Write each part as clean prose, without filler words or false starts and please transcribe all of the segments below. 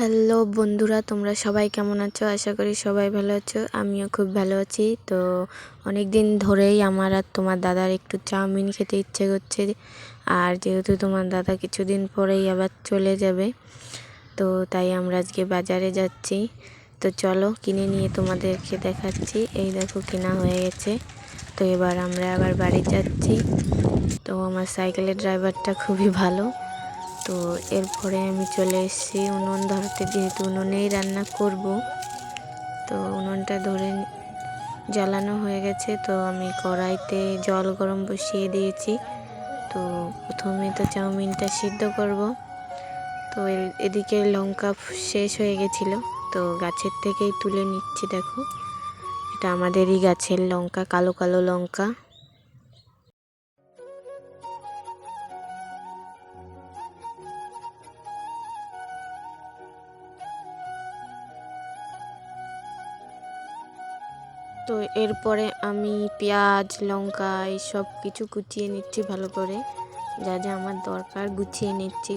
Hello বন্ধুরা, তোমরা সবাই কেমন আছো? আশা করি সবাই ভালো আছো। আমিও খুব ভালো আছি। তো অনেক দিন ধরেই আমার আর তোমার দাদার একটু চাউমিন খেতে ইচ্ছে করছে। আর যেহেতু তোমার দাদা কিছুদিন পরেই আবার চলে যাবে, তো তাই আমরা আজকে বাজারে যাচ্ছি। তো চলো কিনে নিয়ে তোমাদেরকে দেখাচ্ছি। এই দেখো কেনা হয়ে গেছে। তো এবার আমরা আবার বাড়ি যাচ্ছি। তো আমার সাইকেলের ড্রাইভারটা খুবই ভালো। তো এরপরে আমি চলে এসেছি উনুন ধরাতে, যেহেতু উনুনেই রান্না করব। তো উনুনটা ধরে জ্বালানো হয়ে গেছে। তো আমি কড়াইতে জল গরম বসিয়ে দিয়েছি। তো প্রথমে তো চাউমিনটা সিদ্ধ করব। তো এদিকে লঙ্কা শেষ হয়ে গেছিলো, তো গাছের থেকেই তুলে নিচ্ছি। দেখো, এটা আমাদেরই গাছের লঙ্কা, কালো কালো লঙ্কা। তো এরপরে আমি পেঁয়াজ, লঙ্কা এই সব কিছু কুচিয়ে নিচ্ছি ভালো করে, যা যা আমার দরকার গুছিয়ে নিচ্ছি।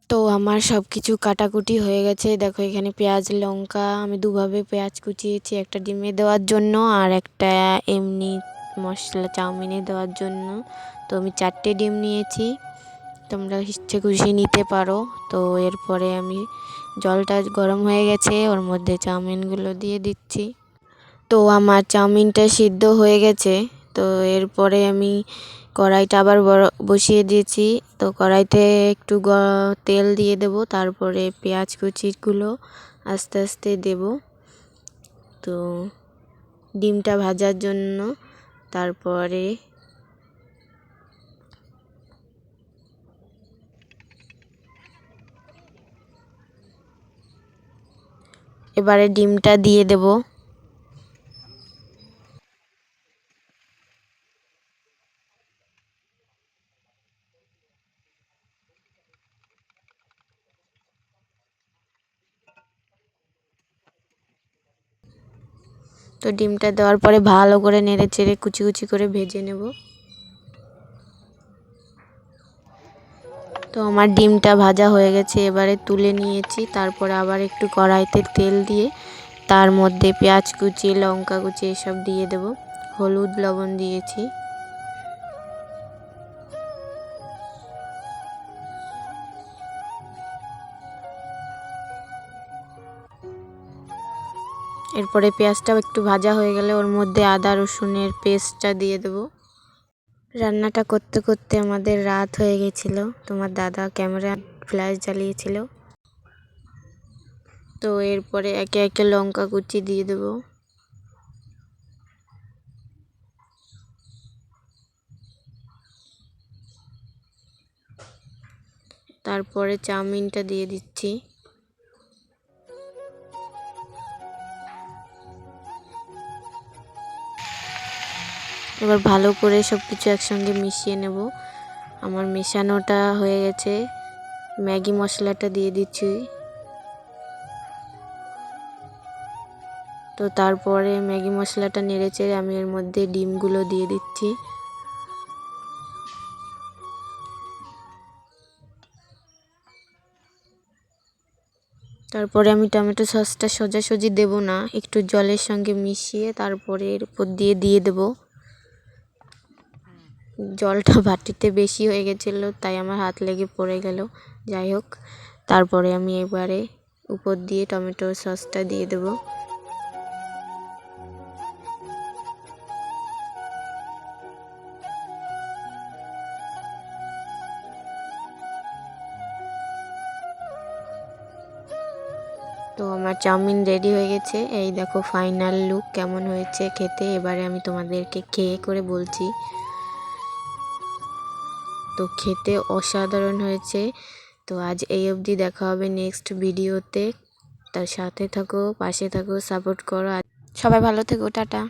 তো আমার সব কিছু কাটাকুটি হয়ে গেছে। দেখো, এখানে পেঁয়াজ, লঙ্কা আমি দুভাবে পেঁয়াজ কুচিয়েছি, একটা ডিমে দেওয়ার জন্য আর একটা এমনি মশলা চাউমিনে দেওয়ার জন্য। তো আমি 4টে ডিম নিয়েছি, তোমরা ইচ্ছে খুশি নিতে পারো। তো এরপরে আমি জলটা গরম হয়ে গেছে, ওর মধ্যে চাউমিনগুলো দিয়ে দিচ্ছি। তো আমার চাউমিনটা সিদ্ধ হয়ে গেছে। তো এরপরে আমি কড়াইটা আবার বসিয়ে দিয়েছি। তো কড়াইতে একটু তেল দিয়ে দেব, তারপরে পেঁয়াজ কুচিগুলো আস্তে আস্তে দেব। তো ডিমটা ভাজার জন্য তারপরে এবারে ডিমটা দিয়ে দেব। তো ডিমটা দেওয়ার পরে ভালো করে নেড়ে চেড়ে কুচি কুচি করে ভেজে নেব। তো আমার ডিমটা ভাজা হয়ে গেছে, এবারে তুলে নিয়েছি। তারপরে আবার একটু কড়াইতে তেল দিয়ে তার মধ্যে পেঁয়াজ কুচি, লঙ্কা কুচি এসব দিয়ে দেব। হলুদ, লবণ দিয়েছি। এরপরে পেঁয়াজটাও একটু ভাজা হয়ে গেলে ওর মধ্যে আদা রসুনের পেস্টটা দিয়ে দেবো। রান্নাটা করতে করতে আমাদের রাত হয়ে গেছিল। তোমার দাদা ক্যামেরা ফ্ল্যাশ জ্বালিয়েছিল। তো এরপরে একে একে লঙ্কা কুচি দিয়ে দেবো। তারপরে চাউমিনটা দিয়ে দিচ্ছি। এবার ভালো করে সব কিছু একসঙ্গে মিশিয়ে নেব। আমার মেশানোটা হয়ে গেছে। ম্যাগি মশলাটা দিয়ে দিচ্ছি। তো তারপরে ম্যাগি মশলাটা নেড়ে চেড়ে আমি এর মধ্যে ডিমগুলো দিয়ে দিচ্ছি। তারপরে আমি টমেটো সসটা সোজাসুজি দেব না, একটু জলের সঙ্গে মিশিয়ে তারপরে এর উপর দিয়ে দেব। জলটা বাটিতে বেশি হয়ে গেছিলো, তাই আমার হাত লেগে পড়ে গেল। যাই হোক, তারপরে আমি এবারে উপর দিয়ে টমেটো সসটা দিয়ে দেব। তো আমার চাউমিন রেডি হয়ে গেছে। এই দেখো ফাইনাল লুক কেমন হয়েছে খেতে। এবারে আমি তোমাদেরকে খেয়ে করে বলছি। তো খেতে অসাধারণ হয়েছে। তো আজ এই অবধি, দেখা হবে নেক্সট ভিডিওতে। তার সাথে থাকো, পাশে থাকো, সাপোর্ট করো। সবাই ভালো থেকো, টাটা।